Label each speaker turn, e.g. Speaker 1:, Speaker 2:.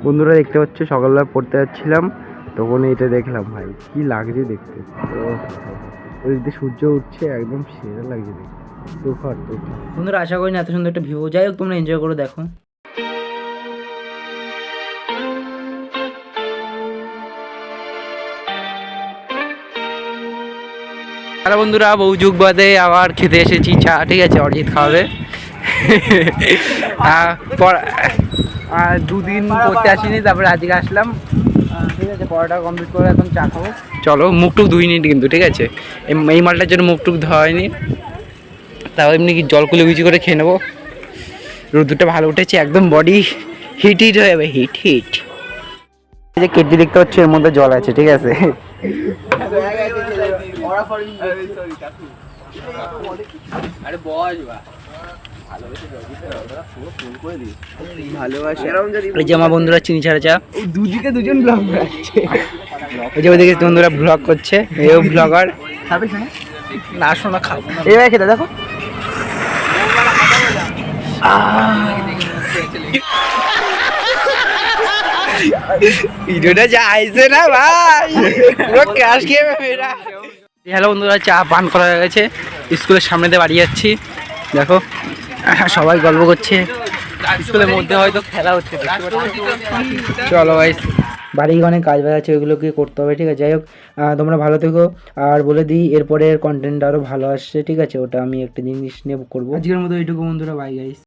Speaker 1: বন্ধুরা দেখতে পাচ্ছ, সকালবেলা পড়তে যাচ্ছিলাম তখন এটা দেখলাম, ভাই কি লাগছে দেখতে। ওই দিকে সূর্য উঠছে, একদম সেরা লাগছে দেখতে। তুফার তুফার।
Speaker 2: বন্ধুরা আশা করি না এত সুন্দর একটা ভিউ, যাই হোক তোমরা এনজয় করে দেখো। হ্যালো বন্ধুরা, বহু যুগ বাদে আবার খেতে এসেছি চা, ঠিক আছে, অরিজিৎ খাওয়াবে। দুদিন পড়তে আসিনি, তারপরে আজকে আসলাম, ঠিক আছে। পড়াটা কমপ্লিট করে এখন চা খাবো। চলো, মুখটুক ধুইনি কিন্তু, ঠিক আছে। এই মালটার জন্য মুখটুক ধোয়া হয়নি, তাও এমনি কি জল কুলে গুচি করে খেয়ে নেবো। রোদটা ভালো উঠেছে, একদম বডি হিট হিট হয়ে যাবে, হিট হিট। এই যে কেটলি দেখতে পাচ্ছ, এর মধ্যে জল আছে, ঠিক আছে। এই যে আমার বন্ধুরা চিনি ছাড়া চা,
Speaker 1: দুদিকে দুজন ব্লগ বানাচ্ছে।
Speaker 2: এই যে ওইদিকে বন্ধুরা ব্লগ করছে, এও ব্লগার।
Speaker 1: না শোনা খাবো না, এবার খেতে দেখো।
Speaker 2: ভিডিওটা যা আইছে না ভাই, পুরো ক্রাশ খেয়ে মেয়েরা। হ্যালো বন্ধুরা, চা পান করা হয়ে গেছে, স্কুলের সামনে দিয়ে বাড়ি যাচ্ছি। দেখো সবাই গল্প করছে, স্কুলের মধ্যে হয়তো খেলা হচ্ছে। চলো ভাই, বাড়ি অনেক কাজ বাজ আছে, ওইগুলোকে করতে হবে, ঠিক আছে। যাই হোক, তোমরা ভালো থেকো। আর বলে দিই, এরপরের কন্টেন্ট আরও ভালো আসছে, ঠিক আছে। ওটা আমি একটা জিনিস নিয়ে করবো। আজকের মতো এইটুকু বন্ধুরা, বাই গাইস।